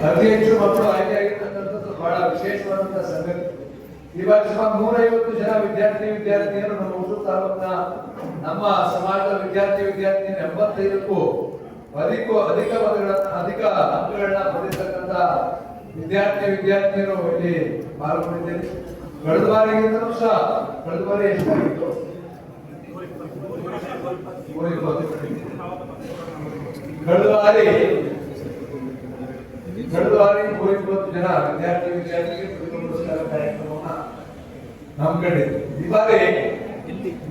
ಅತಿ ಹೆಚ್ಚು ಮಕ್ಕಳು ಆಯ್ಕೆಯಾಗಿರ್ತಕ್ಕಂಥದ್ದು ಬಹಳ ವಿಶೇಷವಾದಂತಹ ಸಂಗತಿ. ಈ ವರ್ಷ 150 ಜನ ವಿದ್ಯಾರ್ಥಿನಿಯರು ನಮ್ಮ ಹುಟ್ಟು ತಾಲೂಕಿನ ನಮ್ಮ ಸಮಾಜದ ವಿದ್ಯಾರ್ಥಿನಿಯರು 85ಕ್ಕೂ ಅಧಿಕ ಅಂಕಗಳನ್ನ ಪಡೆದಿರ್ತಕ್ಕಂಥ ವಿದ್ಯಾರ್ಥಿನಿಯರು ಇಲ್ಲಿ ಪಾಲ್ಗೊಂಡಿದ್ದೇನೆ. ಕಳೆದ ಬಾರಿಗಿಂತಲೂ ಸಹ ಕಳೆದ ಬಾರಿ ಎಷ್ಟಾಗಿತ್ತು? 120. ಕಳೆದ ಬಾರಿ 120 ಜನ ವಿದ್ಯಾರ್ಥಿಗಳು ಪುರಸ್ಕಾರ ಕಾರ್ಯಕ್ರಮವನ್ನ ಹಮ್ಮಿಕೊಂಡಿದ್ರು. ಈ ಬಾರಿ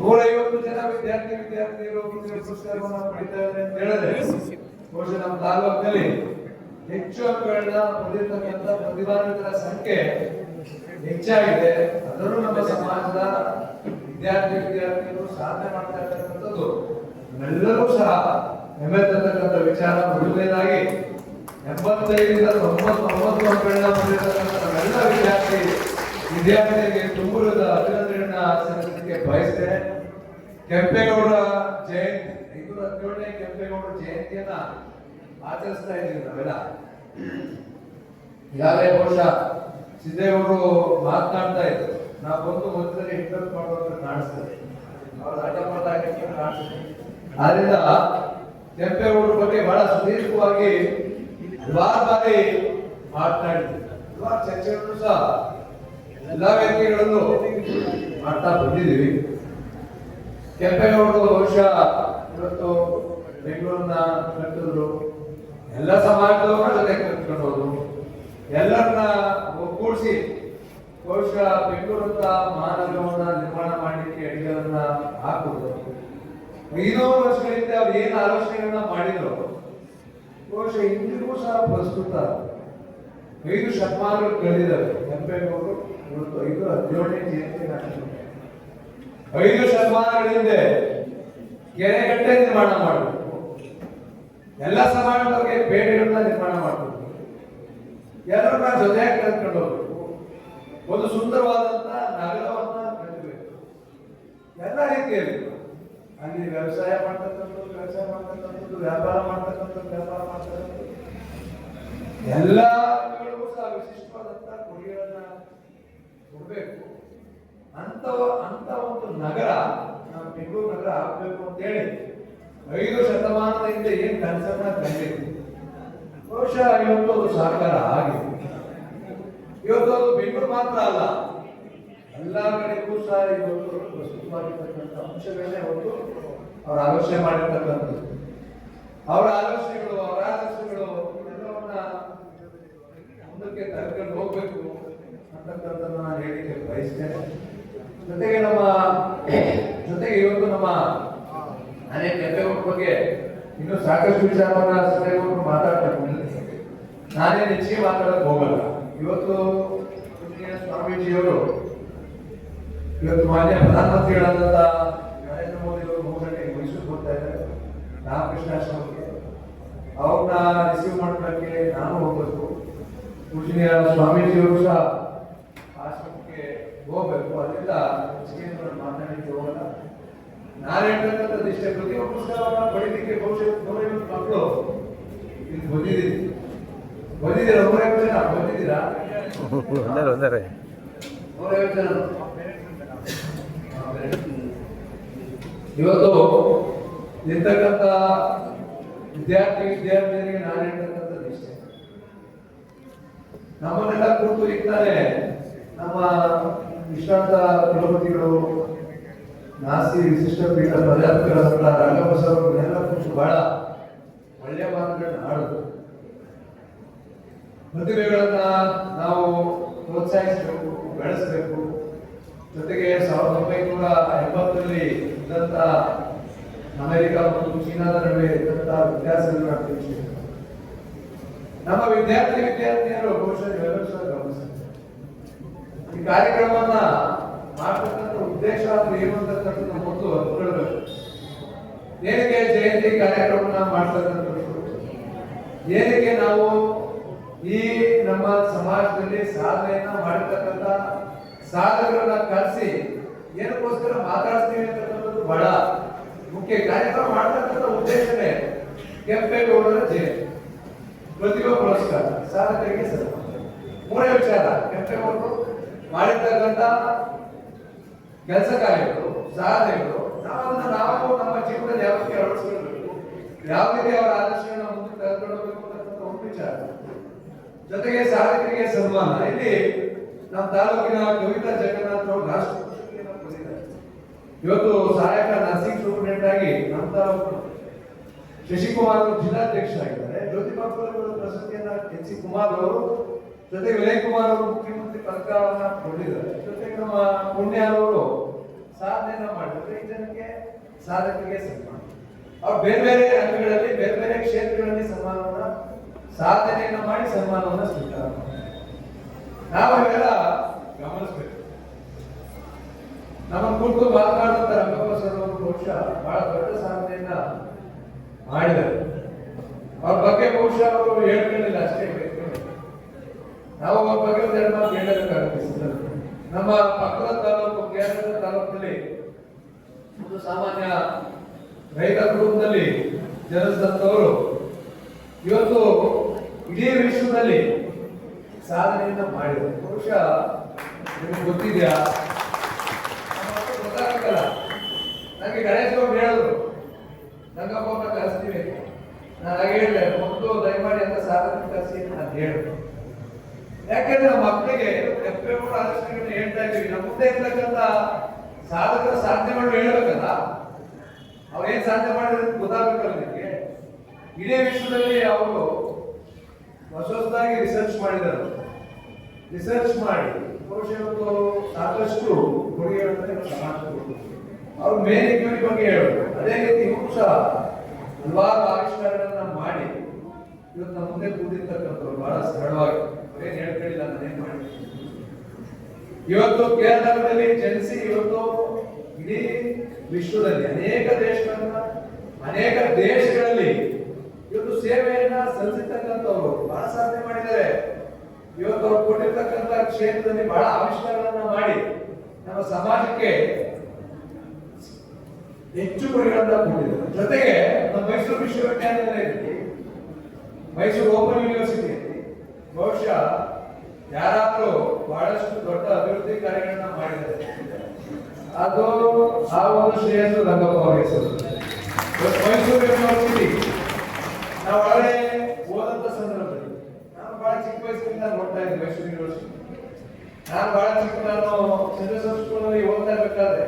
150 ಜನ ವಿದ್ಯಾರ್ಥಿನಿಯರು ಪುರಸ್ಕಾರವನ್ನ ಪಡಿತಾರೆ ಅಂತ ಹೇಳಿದ್ರೆ ಬಹುಶಃ ನಮ್ಮ ತಾಲೂಕಿನಲ್ಲಿ ಹೆಚ್ಚು ಅಂಕಗಳನ್ನ ಪಡೆದಿರ್ತಕ್ಕಂಥ ಪ್ರತಿಭಾನ್ವಿತರ ಸಂಖ್ಯೆ ಹೆಚ್ಚಾಗಿದೆ. ಅದರಲ್ಲೂ ನಮ್ಮ ಸಮಾಜದ ವಿದ್ಯಾರ್ಥಿಗಳು ಸಾಧನೆ ಮಾಡ್ತಾ ಇರ್ತಕ್ಕಂಥದ್ದು ಎಲ್ಲರೂ ಸಹ ಹೆಮ್ಮೆ ತರ್ತಕ್ಕಂಥ ವಿಚಾರ. ಮೊದಲನೇದಾಗಿ 85ರಿಂದ 90 ಅಂಕಗಳನ್ನ ಪಡೆದಿರ್ತಕ್ಕಂಥ ಎಲ್ಲ ವಿದ್ಯಾರ್ಥಿಗಳಿಗೆ ತುಂಬುರದ ಅಭಿನಂದನೆಯನ್ನ ಸಲ್ಲಿಸಲಿಕ್ಕೆ ಬಯಸ್ತೇನೆ. ಕೆಂಪೇಗೌಡರ ಜಯಂತಿ 517ನೇ ಕೆಂಪೇಗೌಡರ ಜಯಂತಿಯನ್ನ ಆಚರಿಸ್ತಾ ಇದ್ದೀವಿ ನಾವೆಲ್ಲ. ಈಗಾಗಲೇ ಬಹುಶಃ ಸಿದ್ದೇಗೌಡರು ಮಾತನಾಡ್ತಾ ಇದ್ರು, ನಾವು ಬಂದು ಮೊದಲನೇ ಇಂಟರ್ವ್ಯೂ ಮಾಡುವಂತ ಕಾಣಿಸ್ತದೆ, ಅವ್ರು ಅಡ್ಡಪದ ಕಾಣಿಸ್ತದೆ. ಆದ್ರಿಂದ ಕೆಂಪೇಗೌಡರ ಬಗ್ಗೆ ಬಹಳ ಸುದೀರ್ಘವಾಗಿ ಹಲವಾರು ಬಾರಿ ಮಾತನಾಡಿದ್ರು. ಹಲವಾರು ಚರ್ಚೆಗಳನ್ನು ಸಹ ಎಲ್ಲಾ ವ್ಯಕ್ತಿಗಳನ್ನು ಮಾಡ್ತಾ ಬಂದಿದ್ದೀವಿ. ಕೆಂಪೇಗೌಡರು ಬಹುಶಃ ಇವತ್ತು ಬೆಂಗಳೂರನ್ನ ಕಟ್ಟಿದ್ರು, ಎಲ್ಲ ಸಮಾಜದವರ ಜೊತೆ ಕಟ್ಕೊಂಡು ಹೋದ್ರು, ಎಲ್ಲರನ್ನ ಒಗ್ಗೂಡಿಸಿ ಬಹುಶಃ ಬೆಂಗಳೂರಂತ ಮಹಾನಗರವನ್ನ ನಿರ್ಮಾಣ ಮಾಡಲಿಕ್ಕೆ ಅಡಿಗಳನ್ನ ಹಾಕುದು. 500 ವರ್ಷಗಳಿಂದ ಅವ್ರು ಏನು ಆಲೋಚನೆಗಳನ್ನ ಮಾಡಿದ್ರು ಬಹುಶಃ ಇಂದಿಗೂ ಸಹ ಪ್ರಸ್ತುತ. 5 ಶತಮಾನಗಳು ಕಳೆದಿದ್ದಾರೆ. ಕೆಂಪೇಗೌಡರು ಇವತ್ತು 517ನೇ ಜಯಂತಿ 5 ಶತಮಾನಗಳ ಹಿಂದೆ ಕೆರೆಗಟ್ಟೆ ನಿರ್ಮಾಣ ಮಾಡಬೇಕು, ಎಲ್ಲ ಸಮಾಜದವರಿಗೆ ಪೇಟೆಗಳನ್ನ ನಿರ್ಮಾಣ ಮಾಡಬೇಕು, ಎಲ್ಲರನ್ನ ಜೊತೆಯಾಗಿ ಕರ್ಕೊಂಡು ಹೋಗ್ಬೇಕು, ಒಂದು ಸುಂದರವಾದಂತ ನಗರವನ್ನ ಕಟ್ಟಬೇಕು. ಎಲ್ಲ ರೀತಿಯಲ್ಲಿ ಅಲ್ಲಿ ವ್ಯವಸಾಯ ಮಾಡ್ತಕ್ಕಂಥದ್ದು, ವ್ಯಾಪಾರ ಮಾಡ್ತಕ್ಕಂಥದ್ದು, ಎಲ್ಲ ಸಹ ವಿಶಿಷ್ಟವಾದಂತ ಕೊಡುಗೆಗಳನ್ನ ಕೊಡಬೇಕು. ಅಂತ ಒಂದು ನಗರ ನಾವು ಬೆಂಗಳೂರು ನಗರ ಆಗ್ಬೇಕು ಅಂತ ಹೇಳಿ 5 ಶತಮಾನದ ಹಿಂದೆ ಏನ್ ಕನಸನ್ನ ಕಂಡಿದ್ವಿ ಬಹುಶಃ ಇವತ್ತು ಅದು ಸಾಕಾರ ಆಗಿದೆ. ಇವತ್ತು ಅದು ಬೆಂಗಳೂರು ಮಾತ್ರ ಅಲ್ಲ, ಎಲ್ಲಾ ಕಡೆಗೂ ಸಹ ಇವತ್ತು ಪ್ರಸ್ತುತವಾಗಿರ್ತಕ್ಕಂಥ ಅಂಶಗಳನ್ನೇ ಹೊತ್ತು ಅವ್ರ ಆಲೋಚನೆ ಮಾಡಿರ್ತಕ್ಕಂಥದ್ದು. ಅವರ ಆಲೋಚನೆಗಳು, ಅವರ ಆದರ್ಶಗಳು ಎಲ್ಲವನ್ನ ಮುಂದಕ್ಕೆ ಕರ್ಕೊಂಡು ಹೋಗ್ಬೇಕು ಅಂತಕ್ಕಂಥದ್ದನ್ನ ನಾನು ಹೇಳಿಕೆ ಬಯಸ್ತೇನೆ. ಜೊತೆಗೆ ಇವತ್ತು ನಮ್ಮ ಅನೇಕ ಕೆಂಪೇಗೌಡರ ಬಗ್ಗೆ ಇನ್ನೂ ಸಾಕಷ್ಟು ವಿಚಾರವನ್ನ ಸಿದ್ದೇಗೌಡರು ಮಾತಾಡ್ತಾರೆ. ನಾನೇ ಹೆಚ್ಚಿಗೆ ಮಾತಾಡಕ್ ಹೋಗಲ್ಲ. ಇವತ್ತು ಸ್ವಾಮೀಜಿಯವರು ಇವತ್ತು ಮಾನ್ಯ ಪ್ರಧಾನಮಂತ್ರಿಗಳಾದಂತ ನರೇಂದ್ರ ಮೋದಿ ಅವರು 3 ಗಂಟೆಗೆ ಮೈಸೂರು ಹೋಗ್ತಾ ಇದ್ದಾರೆ ರಾಮಕೃಷ್ಣಾಶ್ರಮಕ್ಕೆ. ಅವ್ರನ್ನ ರಿಸೀವ್ ಮಾಡ್ಲಿಕ್ಕೆ ನಾನು ಹೋಗ್ಬೇಕು. ಪೂಜನೀಯ ಸ್ವಾಮೀಜಿಯವರು ಸಹ ಆಶ್ರಮಕ್ಕೆ ಹೋಗ್ಬೇಕು. ಅದರಿಂದ ಮಾತಾಡಲಿಕ್ಕೆ ಹೋಗಲ್ಲ. ನಾನು ಹೇಳ್ತಕ್ಕಂಥದ್ದು ಇಷ್ಟೇ, ಪ್ರತಿಯೊಬ್ಬ ಪುಸ್ತಕವನ್ನ ಪಡಿಲಿಕ್ಕೆ ಬಹುಶಃ 150 ಮಕ್ಕಳು ಇಲ್ಲಿ ಬಂದಿದ್ದೀರಾ? 150 ಜನ ಬಂದಿದ್ದೀರಾ? 150 ಜನ. ಇವತ್ತು ಇರ್ತಕ್ಕಂಥ ವಿದ್ಯಾರ್ಥಿನಿಯರಿಗೆ ನಾನು ಹೇಳ್ತಕ್ಕಂಥದ್ದು ಇಷ್ಟೇ, ನಮ್ಮನ್ನೆಲ್ಲ ಕೂತು ಇರ್ತಾರೆ ನಮ್ಮ ವಿಶ್ರಾಂತ ಕುಲಪತಿಗಳು, ನಾಸಿ ವಿಶಿಷ್ಟ ಪೀಠ ಪ್ರಾಧ್ಯಾಪಕರಾದ ರಂಗಪ್ರಸಾದ್ ಎಲ್ಲ ಕೂತು ಬಹಳ ಒಳ್ಳೆಯ ಮಾತುಗಳನ್ನ ಆಡುದು. ಪ್ರತಿಭೆಗಳನ್ನ ನಾವು ಪ್ರೋತ್ಸಾಹಿಸಬೇಕು, ಬೆಳೆಸಬೇಕು. ಜೊತೆಗೆ 1980ರಲ್ಲಿ ಇದ್ದಂತ ಅಮೆರಿಕ ಮತ್ತು ಚೀನಾದ ನಡುವೆ ಇದ್ದಂತ ವ್ಯತ್ಯಾಸಗಳನ್ನ ತಿಳಿಸಬೇಕು. ನಮ್ಮ ವಿದ್ಯಾರ್ಥಿನಿಯರು ಬಹುಶಃ ನೀವೆಲ್ಲರೂ ಸಹ ಗಮನಿಸಬೇಕು. ಈ ಕಾರ್ಯಕ್ರಮವನ್ನ ಮಾಡ್ತಕ್ಕಂಥ ಉದ್ದೇಶ ಅಂದ್ರೆ ಏನು ಅಂತಕ್ಕಂಥದ್ದು ಮೊದಲು ಅರ್ಥಕೊಳ್ಬೇಕು. ಏನಕ್ಕೆ ಜಯಂತಿ ಕಾರ್ಯಕ್ರಮವನ್ನ ಮಾಡ್ತಕ್ಕಂಥದ್ದು, ಏನಕ್ಕೆ ನಾವು ಈ ನಮ್ಮ ಸಮಾಜದಲ್ಲಿ ಸಾಧನೆಯನ್ನ ಮಾಡಿರ್ತಕ್ಕಂಥ ಸಾಧಕರನ್ನ ಕರೆಸಿ ಏನಕ್ಕೋಸ್ಕರ ಮಾತಾಡ್ತೀವಿ ಅಂತಕ್ಕಂಥದ್ದು ಬಹಳ ಮುಖ್ಯ. ಕಾರ್ಯಕ್ರಮ ಮಾಡ್ತಕ್ಕಂಥ ಉದ್ದೇಶನೇ ಕೆಂಪೇಗೌಡರ ಜಯಂತಿ. ಪ್ರತಿಭಾ ಪುರಸ್ಕಾರ ಸಾಧಕರಿಗೆ ಸನ್ಮಾನ. ಮೂರನೇ ವಿಚಾರ, ಕೆಂಪೇಗೌಡರು ಮಾಡಿರ್ತಕ್ಕಂಥ ಕೆಲಸ ಕಾರ್ಯಗಳು, ಸಾಧನೆಗಳು ನಾವು ನಮ್ಮ ಜೀವನದಲ್ಲಿ ಯಾವ ರೀತಿ ಅಳವಡಿಸ್ಕೊಳ್ಬೇಕು, ಯಾವ ರೀತಿ ಅವರ ಆದರ್ಶಗಳನ್ನ ಮುಂದೆ ತೆಗೆದುಕೊಳ್ಳಬೇಕು ಅಂತಕ್ಕಂಥ ಒಂದು ವಿಚಾರ. ಜೊತೆಗೆ ಸಾಧಕರಿಗೆ ಸನ್ಮಾನ. ಇಲ್ಲಿ ನಮ್ಮ ತಾಲೂಕಿನ ಕವಿತಾ ಜಗನ್ನಾಥ್ ಅವರು ರಾಷ್ಟ್ರ ಪ್ರಶಸ್ತಿಯನ್ನು ಪಡೆದಿದ್ದಾರೆ. ಇವತ್ತು ಸಹಾಯಕ ನರ್ಸಿಂಗ್ ಸ್ಟೂಡೆಂಟ್ ಆಗಿ ನಮ್ಮ ತಾಲೂಕು ಶಶಿಕುಮಾರ್ ಅವರು ಜಿಲ್ಲಾಧ್ಯಕ್ಷರಾಗಿದ್ದಾರೆ. ಜ್ಯೋತಿ ಬಾಪು ಪ್ರಶಸ್ತಿಯನ್ನ ಎಚ್.ಸಿ. ಕುಮಾರ್ ಅವರು, ಜೊತೆಗೆ ವಿನಯ್ ಕುಮಾರ್ ಅವರು ಮುಖ್ಯಮಂತ್ರಿ ಪದಕವನ್ನ ಕೊಟ್ಟಿದ್ದಾರೆ. ಜೊತೆಗೆ ನಮ್ಮ ಪುಣ್ಯ ಅವರು ಸಾಧನೆಯನ್ನ ಮಾಡಿದ್ದಾರೆ. ಈ ಜನಕ್ಕೆ ಸಾಧಕರಿಗೆ ಸನ್ಮಾನ. ಅವ್ರು ಬೇರೆ ಬೇರೆ ರಂಗಗಳಲ್ಲಿ ಬೇರೆ ಬೇರೆ ಕ್ಷೇತ್ರಗಳಲ್ಲಿ ಸನ್ಮಾನವನ್ನ ಸಾಧನೆಯನ್ನ ಮಾಡಿ ಸನ್ಮಾನವನ್ನ ಸ್ವೀಕಾರ ಮಾಡ್ತಾರೆ. ನಾವು ಇವೆಲ್ಲ ಗಮನಿಸಬೇಕು. ನಮ್ಮ ಕುರಿತು ಮಾತನಾಡುವಂತ ರಂಗಪ್ಪ ಸರ್ ಅವರು ಬಹುಶಃ ಬಹಳ ದೊಡ್ಡ ಸಾಧನೆಯನ್ನ ಮಾಡಿದ್ದಾರೆ. ಅವ್ರ ಬಗ್ಗೆ ಬಹುಶಃ ಅವರು ಹೇಳ್ಕೊಂಡಿಲ್ಲ ಅಷ್ಟೇ, ನಾವು ಅವ್ರ ಬಗ್ಗೆ ಒಂದು ಎರಡು ಮಾತು ಹೇಳಬೇಕಾಗುತ್ತೆ. ನಮ್ಮ ಪಕ್ಕದ ತಾಲೂಕು ಕೇರಳದ ತಾಲೂಕಿನಲ್ಲಿ ಒಂದು ಸಾಮಾನ್ಯ ರೈತ ಕುಟುಂಬದಲ್ಲಿ ಜನಿಸಿದಂಥವರು ಇವತ್ತು ಇಡೀ ವಿಶ್ವದಲ್ಲಿ ಸಾಧನೆಯನ್ನ ಮಾಡಿದ್ದಾರೆ. ಬಹುಶಃ ನಿಮ್ಗೆ ಗೊತ್ತಿದೆಯಾ? ಗೊತ್ತಾಗಲ್ಲ. ನನಗೆ ಗಣೇಶ್ ಅವರು ಹೇಳಿದ್ರು, ರಂಗಪ್ಪನ ಕಲಿಸ್ತೀವಿ. ನಾನು ಹಾಗೆ ಹೇಳಿದೆ, ಮೊದಲು ದಯಮಾಡಿ ಅಂತ ಸಾಧನೆ ಕಲಿಸಿ ಅಂತ ನಾನು ಹೇಳಿದೆ. ಯಾಕೆಂದ್ರೆ ನಮ್ಮ ಮಕ್ಕಳಿಗೆ ಕೆಂಪೇಗೌಡ ಆದರ್ಶಗಳನ್ನ ಹೇಳ್ತಾ ಇದ್ದೀವಿ. ನಮ್ಮ ಮುಂದೆ ಇರ್ತಕ್ಕಂಥ ಸಾಧಕರ ಸಾಧನೆಗಳು ಹೇಳಬೇಕಲ್ಲ, ಅವ್ರೇನ್ ಸಾಧನೆ ಮಾಡಿದ್ರೆ ಗೊತ್ತಾಗಬೇಕಲ್ಲ ನಿಮಗೆ. ಇಡೀ ವಿಶ್ವದಲ್ಲಿ ಅವರು ಹೊಸದಾಗಿ ರಿಸರ್ಚ್ ಮಾಡಿದ್ದಾರೆ. ರಿಸರ್ಚ್ ಮಾಡಿ ಬಹುಶಃ ಇವತ್ತು ಸಾಕಷ್ಟು ಕೊಡುಗೆಗಳನ್ನು ಸಮಾಜಕ್ಕೆ ಅವ್ರು ಮೇನ್ ಇಕ್ವಿಟಿ ಬಗ್ಗೆ ಹೇಳಬೇಕು. ಅದೇ ರೀತಿ ಇವರು ಸಹ ಹಲವಾರು ಆವಿಷ್ಕಾರಗಳನ್ನ ಮಾಡಿ ಇವತ್ತು ನಮ್ಮ ಮುಂದೆ ಕೂತಿರ್ತಕ್ಕಂಥವ್ರು ಬಹಳ ಸರಳವಾಗಿ ಏನ್ ಹೇಳ್ಕೊಂಡಿಲ್ಲ, ನಾನೇನ್ ಮಾಡಿ ಇವತ್ತು ಕೇರಳದಲ್ಲಿ ಜನಿಸಿ ಇವತ್ತು ಇಡೀ ವಿಶ್ವದಲ್ಲಿ ಅನೇಕ ದೇಶಗಳನ್ನ ಅನೇಕ ದೇಶಗಳಲ್ಲಿ ಇವತ್ತು ಸೇವೆಯನ್ನ ಸಲ್ಲಿಸತಕ್ಕಂಥವ್ರು ಬಹಳ ಸಾಧನೆ ಮಾಡಿದ್ದಾರೆ. ಇವತ್ತು ಅವ್ರು ಕೊಟ್ಟಿರ್ತಕ್ಕಂಥ ಕ್ಷೇತ್ರದಲ್ಲಿ ಬಹಳ ಆವಿಷ್ಕಾರಗಳನ್ನ ಮಾಡಿ ನಮ್ಮ ಸಮಾಜಕ್ಕೆ ಹೆಚ್ಚು ಕೊಡುಗೆಗಳನ್ನ ಕೊಟ್ಟಿದ್ದಾರೆ. ಜೊತೆಗೆ ನಮ್ಮ ಮೈಸೂರು ವಿಶ್ವವಿದ್ಯಾನಿಲಯದಲ್ಲಿ, ಮೈಸೂರು ಓಪನ್ ಯೂನಿವರ್ಸಿಟಿ ಬಹುಶಃ ಯಾರಾದ್ರೂ ಬಹಳಷ್ಟು ದೊಡ್ಡ ಅಭಿವೃದ್ಧಿ ಕಾರ್ಯಗಳನ್ನ ಮಾಡಿದ್ದಾರೆ, ಅದು ಆ ಒಂದು ಶ್ರೇಯಸ್ಸು ರಂಗಪ್ಪ ಅವರಿಗೆ ಸಲ್ಲುತ್ತದೆ. ಮೈಸೂರು ಯೂನಿವರ್ಸಿಟಿ ನಾವು ಒಳಗಡೆ ಓದಂತ ಸಂದರ್ಭದಲ್ಲಿ ನಾನು ಬಹಳ ಚಿಕ್ಕ ವಯಸ್ಸಿನಿಂದ ನೋಡ್ತಾ ಇದ್ದೆ ಮೈಸೂರು ಯೂನಿವರ್ಸಿಟಿ. ನಾನು ಬಹಳ ಚಿಕ್ಕ, ನಾನು ಸೆಂಟ್ ಜೋಸೆಫ್ ಸ್ಕೂಲಲ್ಲಿ ಓದ್ತಾ ಇರ್ಬೇಕಾದ್ರೆ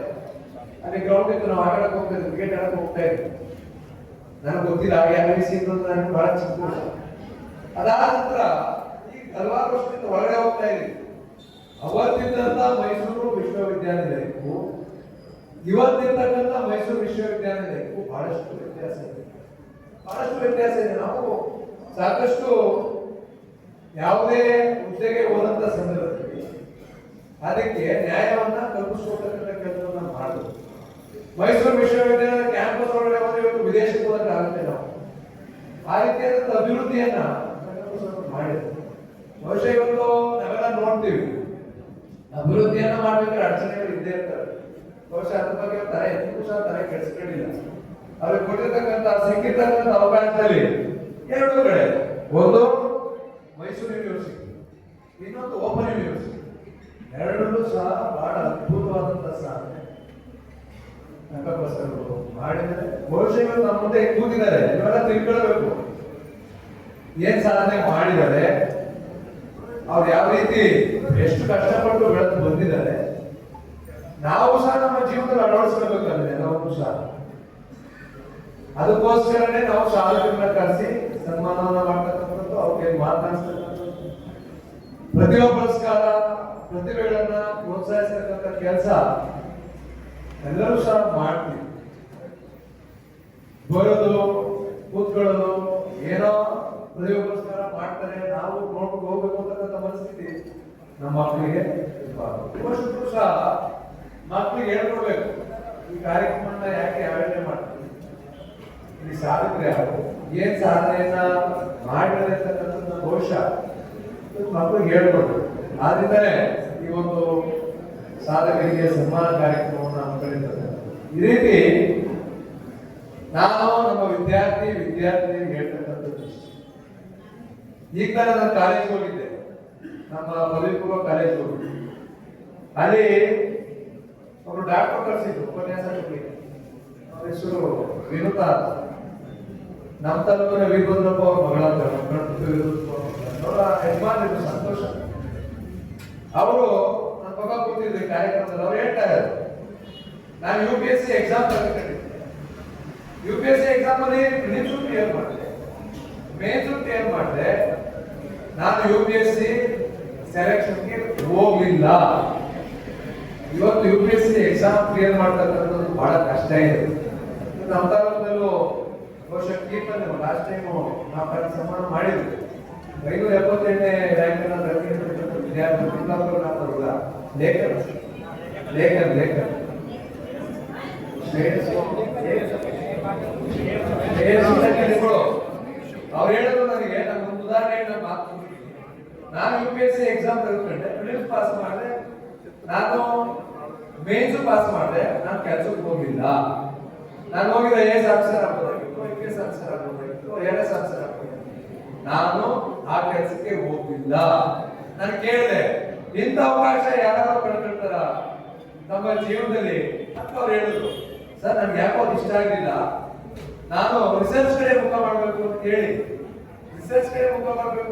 ಅಲ್ಲಿ ಗ್ರೌಂಡ್ ಇತ್ತು, ನಾವು ಆಟಾಡಕ್ಕೆ ಹೋಗ್ತಾ ಇದ್ವಿ, ಕ್ರಿಕೆಟ್ ಆಡಕ್ಕೆ ಹೋಗ್ತಾ ಇದ್ವಿ. ನನಗೆ ಗೊತ್ತಿಲ್ಲ ಯಾವ ಅಂತ ನನಗೆ ಬಹಳ ಚಿಕ್ಕ. ಅದಾದ ನಂತರ ಈಗ ಹಲವಾರು ವರ್ಷದಿಂದ ಹೊರಗಡೆ ಹೋಗ್ತಾ ಇದ್ವಿ. ಅವತ್ತಿದ್ದಂತ ಮೈಸೂರು ವಿಶ್ವವಿದ್ಯಾನಿಲಯಕ್ಕೂ ಇವತ್ತಿರ್ತಕ್ಕಂಥ ಮೈಸೂರು ವಿಶ್ವವಿದ್ಯಾನಿಲಯಕ್ಕೂ ಬಹಳಷ್ಟು ವ್ಯತ್ಯಾಸ ಇದೆ. ಬಹಳಷ್ಟು ವ್ಯತ್ಯಾಸ ಇದೆ. ನಾವು ಸಾಕಷ್ಟು ಯಾವುದೇ ಹುದ್ದೆಗೆ ಹೋದಂತ ಸಂದರ್ಭದಲ್ಲಿ ಅದಕ್ಕೆ ನ್ಯಾಯವನ್ನ ಕಲ್ಪಿಸ್ಕೊಳ್ತಕ್ಕಂಥ ಕೆಲಸವನ್ನ ಮಾಡಬೇಕು. ಮೈಸೂರು ವಿಶ್ವವಿದ್ಯಾಲಯದ ಕ್ಯಾಂಪಸ್ ಒಳಗಡೆ ಹೋದ್ರೆ ಇವತ್ತು ವಿದೇಶಕ್ಕೆ ಹೋಗಕ್ಕಾಗುತ್ತೆ. ನಾವು ಆ ರೀತಿಯಾದಂಥ ಅಭಿವೃದ್ಧಿಯನ್ನ ಮಾಡಿದೆ. ಬಹುಶಃ ಇವತ್ತು ನಾವೆಲ್ಲ ನೋಡ್ತೀವಿ, ಅಭಿವೃದ್ಧಿಯನ್ನ ಮಾಡ್ಬೇಕಾದ್ರೆ ಅಡಚಣೆಗಳು ಇದ್ದೇ ಇರ್ತವೆ. ಬಹುಶಃ ಅದ್ರ ಬಗ್ಗೆ ತಲೆ ಎತ್ತಿಗೂ ಸಹ ತಲೆ ಕೆಡಿಸ್ಕೊಂಡಿಲ್ಲ. ಅವ್ರಿಗೆ ಕೊಟ್ಟಿರ್ತಕ್ಕಂಥ ಸಿಕ್ಕಿರ್ತಕ್ಕಂಥ ಅವಕಾಶದಲ್ಲಿ ಎರಡು ಕಡೆ, ಒಂದು ಮೈಸೂರು ಯೂನಿವರ್ಸಿಟಿ, ಇನ್ನೊಂದು ಓಪನ್ ಯೂನಿವರ್ಸಿಟಿ, ಎರಡರಲ್ಲೂ ಸಹ ಬಹಳ ಅದ್ಭುತವಾದಂತಹ ಸಾಧನೆ ಮಾಡಿದ್ದಾರೆ. ಬಹುಶಃ ಇವತ್ತು ನಮ್ಮ ಮುಂದೆ ಕೂತಿದ್ದಾರೆ. ಇವೆಲ್ಲ ತಿಳ್ಕೊಳ್ಬೇಕು, ಏನ್ ಸಾಧನೆ ಮಾಡಿದ್ದಾರೆ, ಅವ್ರು ಯಾವ ರೀತಿ ಎಷ್ಟು ಕಷ್ಟಪಟ್ಟು ಬೆಳೆದು ಬಂದಿದ್ದಾರೆ. ನಾವು ಸಹ ನಮ್ಮ ಜೀವನದಲ್ಲಿ ಅಳವಡಿಸ್ಕೋಬೇಕಾಗಿದೆ ಎಲ್ಲವನ್ನೂ ಸಹ. ಅದಕ್ಕೋಸ್ಕರನೇ ನಾವು ಸಾಧಕರನ್ನ ಕರೆಸಿ ಸನ್ಮಾನವನ್ನ ಮಾಡ್ತಕ್ಕಂಥದ್ದು, ಅವ್ರಿಗೆ ಮಾತನಾಡಿಸ್ತಕ್ಕಂಥದ್ದು, ಪ್ರತಿಭಾ ಪುರಸ್ಕಾರ, ಪ್ರತಿಭೆಗಳನ್ನ ಪ್ರೋತ್ಸಾಹಿಸತಕ್ಕಂಥ ಕೆಲಸ ಎಲ್ಲರೂ ಸಹ ಮಾಡ್ತೀವಿ. ಬರೋದು ಕೂತ್ಕೊಳ್ಳೋದು ಏನೋ ಪ್ರತಿಭಾ ಪುರಸ್ಕಾರ ಮಾಡ್ತಾರೆ, ನಾವು ನೋಡ್ಕೊಂಡು ಹೋಗ್ಬೇಕು ಅಂತಕ್ಕಂಥ ಮನಸ್ಥಿತಿ ನಮ್ಮ ಮಕ್ಕಳಿಗೆ ಇವಷ್ಟು ಸಹ ಮಕ್ಕಳಿಗೆ ಹೇಳ್ಕೊಡ್ಬೇಕು. ಈ ಕಾರ್ಯಕ್ರಮನ ಯಾಕೆ ಆಯೋಜನೆ ಮಾಡ್ತೀವಿ, ಈ ಸಾಧಕರು ಯಾರು, ಏನ್ ಸಾಧನೆಯನ್ನ ಮಾಡಿದ್ರೆ ಅಂತಕ್ಕಂಥದ್ದನ್ನ ಬಹುಶಃ ಮಕ್ಕಳಿಗೆ ಹೇಳ್ಕೊಡ್ಬೇಕು. ಆದ್ರಿಂದಲೇ ಈ ಒಂದು ಸಾಧಕರಿಗೆ ಸನ್ಮಾನ ಕಾರ್ಯಕ್ರಮವನ್ನು ಹಮ್ಮಿಕೊಂಡಿದ್ದಾರೆ. ಈ ರೀತಿ ನಾನು ನಮ್ಮ ವಿದ್ಯಾರ್ಥಿನಿಯರಿಗೆ ಹೇಳ್ತಕ್ಕಂಥದ್ದು, ಈಗ ತಾನೇ ನಾನು ಕಾಲೇಜ್ ಹೋಗಿದ್ದೆ, ನಮ್ಮ ಪದವಿ ಪೂರ್ವ ಕಾಲೇಜ್ ಹೋಗಿದ್ದೆ. ಅಲ್ಲಿ ಅವರು ಡಾಕ್ಟರ್ ಕಳಿಸಿದ್ರು ಉಪನ್ಯಾಸ ಕೊಡ್ಲಿಕ್ಕೆ. ಅವ್ರ ಹೆಸರು ವಿನುತಾ ಅಂತ. ನಮ್ಮ ತಾಲೂಕಿನ ವೀರಭದ್ರಪ್ಪ ಅವ್ರ ಮಗಳಾದ ಅವರ ಯಜಮಾನಿದ್ರು ಸಂತೋಷ. ಅವರು ನನ್ನ ಮಗ ಕೂತಿದ್ರು ಕಾರ್ಯಕ್ರಮದಲ್ಲಿ. ಅವ್ರು ಹೇಳ್ತಾ ಇದ್ದಾರೆ, ನಾನು UPSC ಎಕ್ಸಾಮ್ ತಗೊಂಡಿದ್ದೆ. UPSC ಎಕ್ಸಾಮ್ ಅಲ್ಲಿ ಪ್ರಿಲಿಮ್ಸ್ ಕ್ಲಿಯರ್ ಮಾಡಿದೆ, ಮೇನ್ಸ್ ಕ್ಲಿಯರ್ ಮಾಡಿದೆ. ನಾನು UPSC ಸೆಲೆಕ್ಷನ್ಗೆ ಹೋಗಿಲ್ಲ. ಇವತ್ತು UPSC ಎಕ್ಸಾಮ್ ಕ್ಲಿಯರ್ ಮಾಡ್ತಕ್ಕಂಥದ್ದು ಬಹಳ ಕಷ್ಟ ಇದೆ. ನಮ್ಮ ತಾಲೂಕಿನಲ್ಲೂ ಬಹುಶಃ ಕೀರ್ತನೆ ಲಾಸ್ಟ್ ಟೈಮು ನಾವು ಸನ್ಮಾನ ಮಾಡಿದ್ವಿ. 578ನೇ ರ್ಯಾಂಕ್ ವಿದ್ಯಾರ್ಥಿ ಲೇಖನ್ ಲೇಖನ್ ಅವ್ರು ಹೇಳಿದ್ರು ನನಗೆ, ನಮ್ಗೊಂದು ಉದಾಹರಣೆ ಮಾತು. ನಾನು UPSC ಎಕ್ಸಾಮ್ ತೆಗೆದುಕೊಂಡೆ, ಪ್ರಿಲಿಮ್ಸ್ ಪಾಸ್ ಮಾಡಿದೆ, ನಾನು ಮೇನ್ಸ್ ಪಾಸ್ ಮಾಡಿದೆ. ನಾನು ಕೆಲಸಕ್ಕೆ ಹೋಗಿಲ್ಲ. ನಾನು ಹೋಗಿದ್ರೆ AS ಆಫೀಸರ್ ಆಗ್ಬೋದಾಗಿತ್ತು, IPS ಆಫೀಸರ್ ಆಗ್ಬೋದಾಗಿತ್ತು, LS ಆಫೀಸರ್ ಆಗ್ಬೋದಾಗಿತ್ತು. ನಾನು ಆ ಕೆಲಸಕ್ಕೆ ಹೋಗಿಲ್ಲ. ನಾನು ಕೇಳಿದೆ, ಇಂಥ ಅವಕಾಶ ಯಾರು ಪಡ್ಕೊಳ್ತಾರ ನಮ್ಮ ಜೀವನದಲ್ಲಿ ಅಂತ. ಅವ್ರು ಹೇಳಿದ್ರು, ಸರ್ ನನ್ಗೆ ಯಾಕೋ ಇಷ್ಟ ಆಗಲಿಲ್ಲ, ನಾನು ರಿಸರ್ಚ್ ಕಡೆ ಮುಖ ಮಾಡಬೇಕು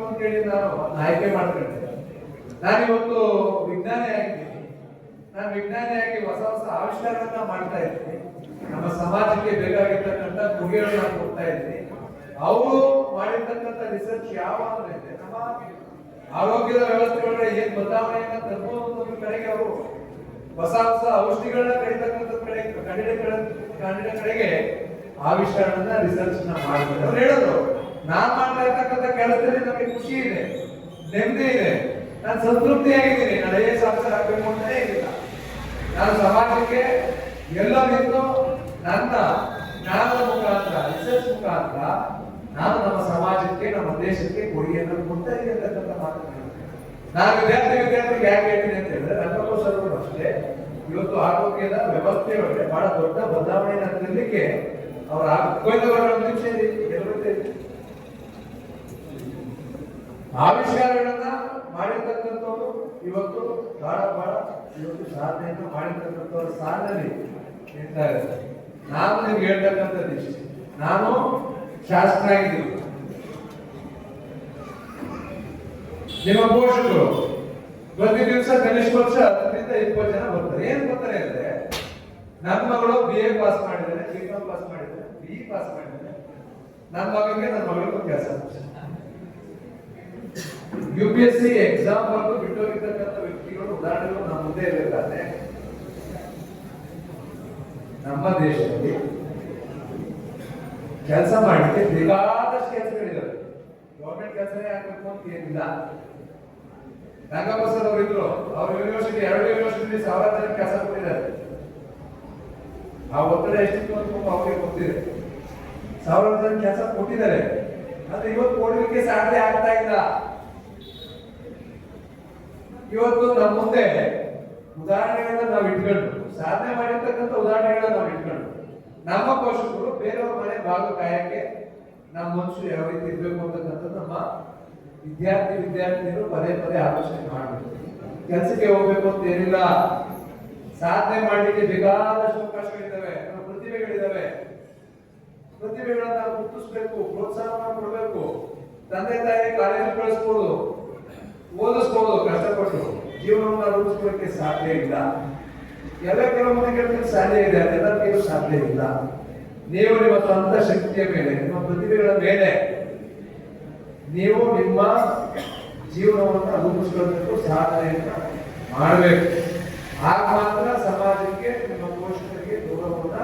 ಅಂತ ಹೇಳಿ ನಾನು ಆಯ್ಕೆ ಮಾಡ್ಕೊಂಡೆ. ನಾನಿವತ್ತು ವಿಜ್ಞಾನಿಯಾಗಿದ್ದೀನಿ. ನಾನು ವಿಜ್ಞಾನಿಯಾಗಿ ಹೊಸ ಹೊಸ ಆವಿಷ್ಕಾರಗಳನ್ನ ಮಾಡ್ತಾ ಇದ್ದೀನಿ. ನಮ್ಮ ಸಮಾಜಕ್ಕೆ ಬೇಕಾಗಿರ್ತಕ್ಕಂಥ ಕೊಡುಗೆಗಳನ್ನ ಕೊಡ್ತಾ ಇದ್ದೀನಿ. ಅವರು ಮಾಡಿರ್ತಕ್ಕಂಥ ರಿಸರ್ಚ್ ಯಾವ ಅಂದ್ರೆ ನಮ್ಮ ಆರೋಗ್ಯದ ವ್ಯವಸ್ಥೆಗಳ ಏನ್ ಬದಲಾವಣೆಯನ್ನ ತರಬಹುದು ಅನ್ನೋ ಕಡೆಗೆ ಅವರು ಹೊಸ ಹೊಸ ಔಷಧಿಗಳನ್ನ ಕಡಿತಕ್ಕಂಥ ಕಡೆಗೆ ಆವಿಷ್ಕಾರನ ರಿಸರ್ಚ್ ನ ಮಾಡಿದ್ದಾರೆ. ಅವ್ರು ಹೇಳಿದ್ರು, ನಾನ್ ಮಾಡ್ತಾ ಇರ್ತಕ್ಕಂಥ ಕೆಲಸದಲ್ಲಿ ನಮಗೆ ಖುಷಿ ಇದೆ, ನೆಮ್ಮದಿ ಇದೆ, ನಾನು ಸಂತೃಪ್ತಿಯಾಗಿದ್ದೀನಿ. ನಾನು IAS ಆಫೀಸರ್ ಆಗ್ಬೇಕು ಅಂತಾನೆ ಇಲ್ಲ. ನಾನು ಸಮಾಜಕ್ಕೆ ಎಲ್ಲ ನಿಂತು ನನ್ನ ಜ್ಞಾನದ ಮುಖಾಂತರ, ರಿಸರ್ಚ್ ಮುಖಾಂತರ ನಾನು ನಮ್ಮ ಸಮಾಜಕ್ಕೆ, ನಮ್ಮ ದೇಶಕ್ಕೆ ಕೊಡುಗೆಯನ್ನು ಕೊಡ್ತಾ ಇದ್ದೀನಿ ಅಂತಕ್ಕಂಥ ಮಾತನ್ನು ನಾನು ವಿದ್ಯಾರ್ಥಿಗೆ ಯಾಕೆ ಹೇಳ್ತೀನಿ ಅಂತ ಹೇಳಿದ್ರೆ, ರಂಗಪ್ರಸಾದ್ ಅಷ್ಟೇ ಇವತ್ತು ಆರೋಗ್ಯದ ವ್ಯವಸ್ಥೆ ಒಳಗೆ ಬಹಳ ದೊಡ್ಡ ಬದಲಾವಣೆಯನ್ನು ತರಲಿಕ್ಕೆ ಅವರ ಆವಿಷ್ಕಾರಗಳನ್ನ ಮಾಡಿರ್ತಕ್ಕಂಥವ್ರು ಇವತ್ತು ಬಹಳ ಇವತ್ತು ಸಾಧನೆಯನ್ನು ಮಾಡಿರ್ತಕ್ಕಂಥವ್ರ ಸಾಧನೆ ನಿಲ್ತಾ ಇದ್ದಾರೆ. ನಾನು ನಿಮ್ಗೆ ಹೇಳ್ತಕ್ಕಂಥದ್ದು ಇಷ್ಟ, ನಾನು ಶಾಸಕ ಆಗಿದ್ದೀನಿ. ನಿಮ್ಮ ಪೋಷಕರು ಪ್ರತಿ ದಿವಸ ಕನಿಷ್ಠ ಪಕ್ಷ 10ರಿಂದ 20 ಜನ ಬರ್ತಾರೆ. ಏನ್ ಬರ್ತಾರೆ ಅಂದ್ರೆ, ನನ್ನ ಮಗಳು BA ಪಾಸ್ ಮಾಡಿದ್ದಾರೆ, BCom ಪಾಸ್ ಮಾಡಿದ್ದಾರೆ, BE ಪಾಸ್ ಮಾಡಿದ್ದಾರೆ, ನನ್ನ ಮಗನಿಗೆ ನನ್ನ ಮಗಳಿಗೂ ಕೆಲಸ. UPSC ಎಕ್ಸಾಮ್ ಬಂದು ಬಿಟ್ಟೋಗಿರ್ತಕ್ಕಂಥ ವ್ಯಕ್ತಿಗಳು ಉದಾಹರಣೆಗಳು ನಮ್ಮ ಮುಂದೆ ಇರಬೇಕಾದ್ರೆ, ನಮ್ಮ ದೇಶದಲ್ಲಿ ಕೆಲಸ ಮಾಡಲಿಕ್ಕೆ ಬೇಕಾದಷ್ಟು ಕೆಲಸಗಳಿದ್ದಾವೆ. ಗೌರ್ಮೆಂಟ್ ಕೆಲಸನೇ ಆಗ್ಬೇಕು ಅಂತ ಏನಿಲ್ಲ. ರಂಗಪ್ರಸಾದ್ ಅವರು ಇದ್ರು, ಅವ್ರ ಯೂನಿವರ್ಸಿಟಿ 2 ಯೂನಿವರ್ಸಿಟಿ 1000 ಜನ ಕೆಲಸ ಕೊಟ್ಟಿದ್ದಾರೆ. ಆ ಒತ್ತಡ ಎಷ್ಟಿತ್ತು ಅಂತ ಅವ್ರಿಗೆ ಗೊತ್ತಿದೆ. 1000 ಜನ ಕೆಲಸ ಕೊಟ್ಟಿದ್ದಾರೆ. ಆದ್ರೆ ಇವತ್ತು ಕೊಡಲಿಕ್ಕೆ ಸಾಧ್ಯ ಆಗ್ತಾ ಇಲ್ಲ. ಇವತ್ತು ನಮ್ಮ ಮುಂದೆ ಉದಾಹರಣೆಗಳನ್ನ ನಾವು ಇಟ್ಕೊಂಡು, ಸಾಧನೆ ಮಾಡಿರ್ತಕ್ಕಂಥ ಉದಾಹರಣೆಗಳನ್ನ ನಾವು ಇಟ್ಕೊಂಡು, ನಮ್ಮ ಪೋಷಕರು ಬೇರೆಯವ್ರ ಮನೆ ಭಾಗ ಕಾಯಕ್ಕೆ ನಮ್ಮ ಮನುಷ್ಯ ಯಾವ ರೀತಿ ಇರ್ಬೇಕು ಅಂತಕ್ಕಂಥದ್ದು ನಮ್ಮ ವಿದ್ಯಾರ್ಥಿನಿಯರು ಪದೇ ಆಲೋಚನೆ ಮಾಡಬೇಕು. ಕೆಲಸಕ್ಕೆ ಹೋಗ್ಬೇಕು ಅಂತ ಏನಿಲ್ಲ, ಸಾಧನೆ ಮಾಡಲಿಕ್ಕೆ ಬೇಕಾದಷ್ಟು ಅವಕಾಶಗಳಿದ್ದಾವೆ, ನಮ್ಮ ಪ್ರತಿಭೆಗಳಿದ್ದಾವೆ. ಪ್ರತಿಭೆಗಳನ್ನ ನಾವು ಗುರುತಿಸಬೇಕು, ಪ್ರೋತ್ಸಾಹವನ್ನು ಕೊಡಬೇಕು. ತಂದೆ ತಾಯಿ ಕಾಲೇಜ್ ಕಳಿಸ್ಬೋದು, ಓದಿಸ್ಬೋದು, ಕಷ್ಟಪಟ್ಟು ಜೀವನವನ್ನು ರೂಪಿಸ್ಕೊಳ್ಳಕ್ಕೆ ಸಾಧ್ಯ ಇಲ್ಲ. ಕೆಲವೊಂದು ಸಾಧ್ಯ ಇದೆ, ಅದೆಲ್ಲರಿಗೂ ಸಾಧ್ಯ ಇಲ್ಲ. ನೀವು ನಿಮ್ಮ ಸ್ವಂತ ಶಕ್ತಿಯ ಮೇಲೆ, ನಿಮ್ಮ ಪ್ರತಿಭೆಗಳ ಮೇಲೆ ನೀವು ನಿಮ್ಮ ಜೀವನವನ್ನು ರೂಪಿಸ್ಕೊಳ್ಳಬೇಕು, ಸಾಧನೆಯನ್ನು ಮಾಡಬೇಕು. ಆಗ ಮಾತ್ರ ಸಮಾಜಕ್ಕೆ, ನಿಮ್ಮ ಪೋಷಕರಿಗೆ ಗೌರವವನ್ನ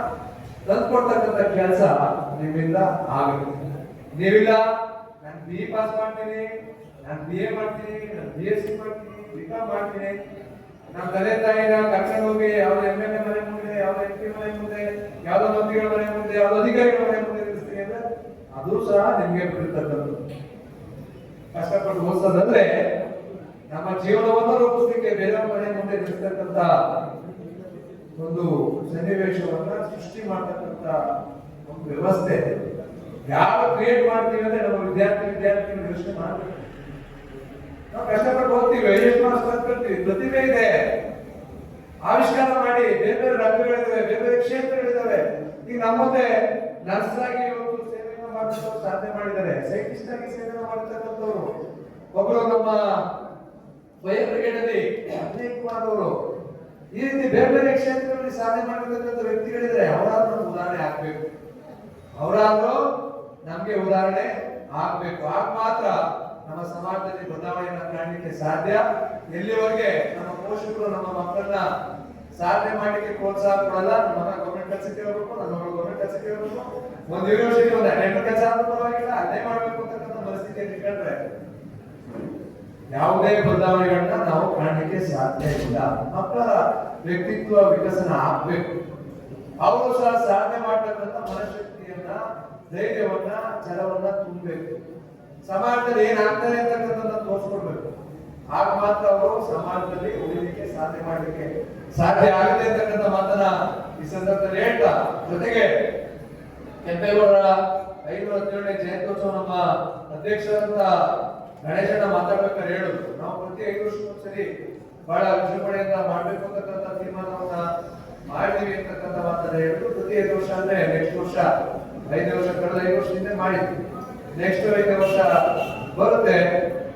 ತಂದುಕೊಡ್ತಕ್ಕಂಥ ಕೆಲಸ ನಿಮ್ಮಿಂದ ಆಗುತ್ತೆ. ನೀವಿಲ್ಲ, ನಾನು BE ಪಾಸ್ ಮಾಡ್ತೀನಿ, ನಾನು BA ಮಾಡ್ತೀನಿ, ನಾನು BSc ಮಾಡ್ತೀನಿ, BCom ಮಾಡ್ತೀನಿ, ನಮ್ಮ ತಂದೆ ತಾಯಿನ ಕರ್ಕೊಂಡು ಹೋಗಿ ಯಾವ್ದು MLA ಮನೆ ಮುಂದೆ, ಯಾವ್ದು MP ಮನೆ ಮುಂದೆ, ಯಾವ್ದೋ ಮಂತ್ರಿಗಳ ಮನೆ ಮುಂದೆ, ಯಾವ್ದೋ ಅಧಿಕಾರಿಗಳ ಮನೆ ಮುಂದೆ ನಿಲ್ಲಿಸ್ತೀನಿ ಅಂದ್ರೆ ಅದು ಸಹ ನಿಮ್ಗೆ ಬಿಟ್ಟಿರ್ತಕ್ಕಂಥದ್ದು. ಕಷ್ಟಪಟ್ಟು ಓದಿಸೋದಂದ್ರೆ ನಮ್ಮ ಜೀವನವನ್ನು ರೂಪಿಸಲಿಕ್ಕೆ ಬೇರೆ ಮನೆ ಮುಂದೆ ನಿಲ್ಲಿಸ್ತಕ್ಕಂಥ ಒಂದು ಸನ್ನಿವೇಶವನ್ನ ಸೃಷ್ಟಿ ಮಾಡತಕ್ಕಂಥ ಒಂದು ವ್ಯವಸ್ಥೆ ಯಾರು ಕ್ರಿಯೇಟ್ ಮಾಡ್ತೀವಿ ಅಂದ್ರೆ ನಮ್ಮ ವಿದ್ಯಾರ್ಥಿಗಳು ಯೋಚನೆ ಮಾಡಬೇಕು. ನಾವು ಕಷ್ಟಪಟ್ಟು ಓದ್ತೀವಿ, ಐಎಎಸ್ ಮಾರ್ಕ್ಸ್ ಕಲ್ತ್ಕೊಳ್ತೀವಿ, ಪ್ರತಿಭೆ ಇದೆ, ಆವಿಷ್ಕಾರ ಮಾಡಿ ಬೇರೆ ಬೇರೆ ರಂಗಗಳಿದ್ದಾವೆ, ಬೇರೆ ಬೇರೆ ಕ್ಷೇತ್ರಗಳಿದ್ದಾವೆ. ಈಗ ನಮ್ಮದೇ ನರ್ಸ್ ಆಗಿ ಇವತ್ತು ಸೇವೆಯನ್ನು ಮಾಡಲು ಸಾಧನೆ ಮಾಡಿದ್ದಾರೆ, ಸೈಂಟಿಸ್ಟ್ ಆಗಿ ಸೇವೆ ಮಾಡತಕ್ಕಂಥವ್ರು, ಒಬ್ಬರು ನಮ್ಮ ಫೈರ್ ಬ್ರಿಗೇಡ್ ಅಲ್ಲಿ ಅನೇಕ ಕುಮಾರ್ ಈ ರೀತಿ ಬೇರೆ ಬೇರೆ ಕ್ಷೇತ್ರಗಳಲ್ಲಿ ಸಾಧನೆ ಮಾಡಿರ್ತಕ್ಕಂಥ ವ್ಯಕ್ತಿಗಳಿದ್ದಾರೆ. ಅವರಾದ್ರೂ ನಮ್ಗೆ ಉದಾಹರಣೆ ಆಗ್ಬೇಕು, ಅವರಾದ್ರೂ ನಮ್ಗೆ ಉದಾಹರಣೆ ಆಗ್ಬೇಕು. ಆಗ ಮಾತ್ರ ನಮ್ಮ ಸಮಾಜದಲ್ಲಿ ಬದಲಾವಣೆಯನ್ನು ಕಾಣಲಿಕ್ಕೆ ಸಾಧ್ಯ. ಎಲ್ಲಿವರೆಗೆ ನಮ್ಮ ಪೋಷಕರು ನಮ್ಮ ಮಕ್ಕಳನ್ನ ಸಾಧನೆ ಮಾಡಲಿಕ್ಕೆ ಪ್ರೋತ್ಸಾಹ ಕೊಡಲ್ಲ, ನಮ್ಮ ಮಗ ಗೌರ್ಮೆಂಟ್ ಕೆಲಸಕ್ಕೆ ಹೋಗ್ಬೇಕು, ನನ್ನ ಮಗಳು ಗೌರ್ಮೆಂಟ್ ಕೆಲಸಕ್ಕೆ ಹೋಗ್ಬೇಕು, ಒಂದು ಯೂನಿವರ್ಸಿಟಿ ಒಂದು ಅಟೆಂಡರ್ ಕೆಲಸ ಆದ್ರೂ ಪರವಾಗಿಲ್ಲ, ಅದೇ ಮಾಡ್ಬೇಕು ಅಂತಕ್ಕಂಥ ಪರಿಸ್ಥಿತಿಯಲ್ಲಿ ಕಂಡ್ರೆ ಯಾವುದೇ ಬದಲಾವಣೆಗಳನ್ನ ನಾವು ಕಾಣಲಿಕ್ಕೆ ಸಾಧ್ಯ ಇಲ್ಲ. ಮಕ್ಕಳ ವ್ಯಕ್ತಿತ್ವ ವಿಕಸನ ಆಗ್ಬೇಕು, ಅವರು ಸಹ ಸಾಧನೆ ಮಾಡ್ತಕ್ಕಂಥ ಮನಶಕ್ತಿಯನ್ನ, ಧೈರ್ಯವನ್ನ, ಛಲವನ್ನ ತುಂಬಬೇಕು. ಸಮಾಜದಲ್ಲಿ ಏನಾಗ್ತಾರೆ ಅಂತಕ್ಕಂಥದ್ದನ್ನ ತೋರಿಸ್ಕೊಡ್ಬೇಕು. ಆಗ ಮಾತ್ರ ಅವರು ಸಮಾಜದಲ್ಲಿ ಉಳಿಲಿಕ್ಕೆ ಸಾಧನೆ ಮಾಡಲಿಕ್ಕೆ ಸಾಧ್ಯ ಆಗುತ್ತೆ ಅಂತಕ್ಕಂಥ ಮಾತನ್ನ ಈ ಸಂದರ್ಭದಲ್ಲಿ ಹೇಳ್ತಾ, ಜೊತೆಗೆ ಕೆಂಪೇಗೌಡರ 517ನೇ ಜಯಂತ್ಯೋತ್ಸವ ನಮ್ಮ ಅಧ್ಯಕ್ಷರಂತ ಗಣೇಶನ ಮಾತಾಡ್ಬೇಕಾದ್ರೆ ಹೇಳುದು, ನಾವು ಪ್ರತಿ 5 ವರ್ಷಕ್ಕೊಂದ್ಸರಿ ಬಹಳ ವಿಜೃಂಭಣೆಯಿಂದ ಮಾಡ್ಬೇಕು ಅಂತಕ್ಕಂಥ ತೀರ್ಮಾನವನ್ನ ಮಾಡ್ತೀವಿ ಅಂತಕ್ಕಂಥ ಮಾತನ್ನ ಹೇಳುದು. ಪ್ರತಿ 5 ವರ್ಷ ಅಂದ್ರೆ ನೆಕ್ಸ್ಟ್ ವರ್ಷ 5 ವರ್ಷ ಕಳೆದ 5 ವರ್ಷದಿಂದ ಮಾಡಿದ್ವಿ, ನೆಕ್ಸ್ಟ್ 5 ವರ್ಷ ಬರುತ್ತೆ.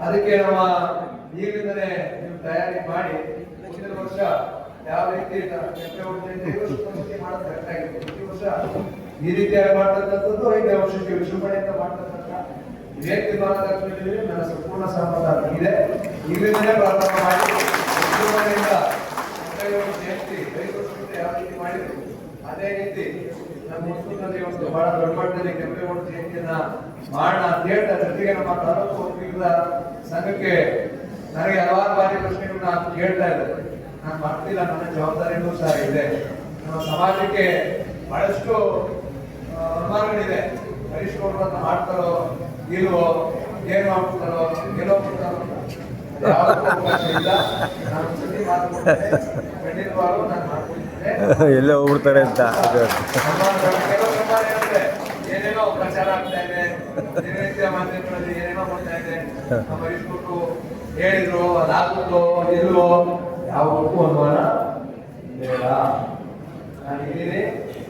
ಅದಕ್ಕೆ ನಮ್ಮ ಈಗಲಿಂದಲೇ ನೀವು ತಯಾರಿ ಮಾಡಿ ಮುಂದಿನ ವರ್ಷ ಯಾವ ರೀತಿ ಮಾಡೋದು ಕರೆಕ್ಟ್ ಆಗಿದೆ. ಪ್ರತಿ ವರ್ಷ ಈ ರೀತಿಯಾಗಿ ಮಾಡ್ತಕ್ಕಂಥದ್ದು 5 ವರ್ಷಕ್ಕೆ ವಿಜೃಂಭಣೆಯಿಂದ ಮಾಡ್ತಕ್ಕಂಥ ಇದೇ ತೀರ್ಮಾನ ತಗೊಂಡಿದ್ದೀವಿ. ನನ್ನ ಸಂಪೂರ್ಣ ಸಹಮತ ಇದೆ. ಈಗಲಿಂದಲೇ ಪ್ರಾರಂಭ ಮಾಡಿ ವಿಜೃಂಭಣೆಯಿಂದ ಜಯಂತಿ 5 ವರ್ಷದಿಂದ ಯಾವ ರೀತಿ ಮಾಡಿದ್ರು ಅದೇ ರೀತಿ ನಮ್ಮ ಮುನ್ಸೂಚನೆ ಒಂದು ಬಹಳ ದೊಡ್ಡ ಮಟ್ಟದಲ್ಲಿ ಕೆಂಪೇಗೌಡ ಜಯಂತಿಯನ್ನ ಮಾಡೋಣ ಅಂತ ಹೇಳ್ತಾ, ಜೊತೆಗೆ ನಮ್ಮ ತಾಲೂಕು ವಕೀಲರ ಸಂಘಕ್ಕೆ ನನಗೆ ಹಲವಾರು ಬಾರಿ ಪ್ರಶ್ನೆಗಳನ್ನ ಕೇಳ್ತಾ ಇದ್ದಾರೆ. ನಾನು ಮಾಡ್ತಿಲ್ಲ, ನನ್ನ ಜವಾಬ್ದಾರಿನೂ ಸಹ ಇದೆ. ನಮ್ಮ ಸಮಾಜಕ್ಕೆ ಬಹಳಷ್ಟು ಅನುಮಾನಗಳಿದೆ. ಹರೀಶ್ ಗೌಡ್ರನ್ನ ಮಾಡ್ತಾರೋ ಇಲ್ವೋ, ಏನ್ ಮಾಡ್ತಾರೋ ಗೆಲೋ ಬಿಡ್ತಾರೋ ಯಾವುದಕ್ಕೂ ಅವಕಾಶ ಇಲ್ಲ. ನಾನು ಸತಿ ಮಾತುಕೊಡ್ತೇನೆ, ಖಂಡಿತವಾಗ್ಲೂ ನಾನು ಮಾಡ್ಕೊಡ್ತೇನೆ. ಎಲ್ಲೇ ಹೋಗ್ಬಿಡ್ತಾರೆ ಅಂತ ಕೆಲವು ಸಮಾಜ ಏನೇನೋ ಪ್ರಚಾರ ಆಗ್ತಾ ಇದೆ, ದಿನನಿತ್ಯ ಮಾಧ್ಯಮಗಳಲ್ಲಿ ಏನೇನೋ ಬರ್ತಾ ಇದೆ. ನಮ್ಮ ಹರೀಶ್ ಗೌಡ್ರು ಹೇಳಿದ್ರು, ಅದಾಗುತ್ತೋ ಇಲ್ವೋ ಯಾವುದಕ್ಕೂ ಅನುಮಾನ ಬೇಡ. ನಾನು ಇದ್ದೀನಿ,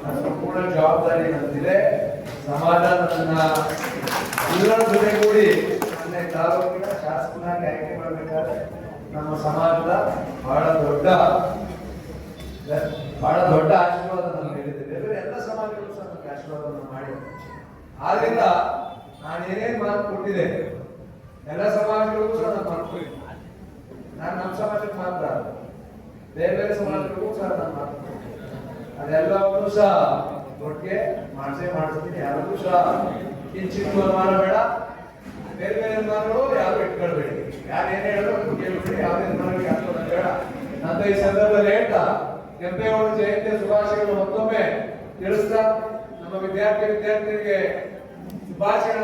ನನ್ನ ಸಂಪೂರ್ಣ ಜವಾಬ್ದಾರಿ ನಂದಿದೆ. ಸಮಾಜ ನನ್ನ ಎಲ್ಲರ ಜೊತೆಗೂಡಿ ನನ್ನ ತಾಲೂಕಿನ ಶಾಸಕನಾಗಿ ಆಯ್ಕೆ ಮಾಡಬೇಕಾದ್ರೆ ನಮ್ಮ ಸಮಾಜದ ಬಹಳ ದೊಡ್ಡ ಆಶೀರ್ವಾದ ನನಗೆ ಹೇಳಿದೆ. ಬೇರೆ ಎಲ್ಲ ಸಮಾಜಗಳು ಸಹ ನನಗೆ ಆಶೀರ್ವಾದವನ್ನು ಮಾಡಿ, ಆದ್ರಿಂದ ನಾನು ಏನೇನು ಮಾತು ಕೊಟ್ಟಿದೆ ಎಲ್ಲ ಸಮಾಜಗಳಿಗೂ ಸಹ ನಾನು ಮಾತು ಕೊಟ್ಟಿದ್ದೆ. ನಾನು ನಮ್ಮ ಸಮಾಜಕ್ಕೆ ಮಾತ್ರ ಬೇರೆ ಬೇರೆ ಸಮಾಜಗಳಿಗೂ ಸಹ ನಾನು ಮಾತು ಅದೆಲ್ಲವನ್ನೂ ಸಹ ಒಟ್ಟಿಗೆ ಮಾಡಿಸ್ತೀನಿ. ಯಾರಿಗೂ ಸಹ ಕಿಂಚಿತ್ತು ಅನುಮಾನ ಬೇಡ, ಬೇರೆ ಬೇರೆ ಅನುಮಾನಗಳು ಯಾರು ಇಟ್ಕೊಳ್ಬೇಡಿ, ಯಾರು ಏನೇ ಹೇಳೋದು ಕೇಳ್ಬೇಡಿ, ಯಾವುದೇ ಅನುಮಾನಗಳಿಗೆ ಹಾಕೋದು ಬೇಡ ಅಂತ ಈ ಸಂದರ್ಭದಲ್ಲಿ ಹೇಳ್ತಾ, ಕೆಂಪೇಗೌಡ ಜಯಂತಿಯ ಶುಭಾಶಯಗಳು ಮತ್ತೊಮ್ಮೆ ತಿಳಿಸ್ತಾ, ನಮ್ಮ ವಿದ್ಯಾರ್ಥಿನಿಗೆ ಶುಭಾಶಯಗಳು.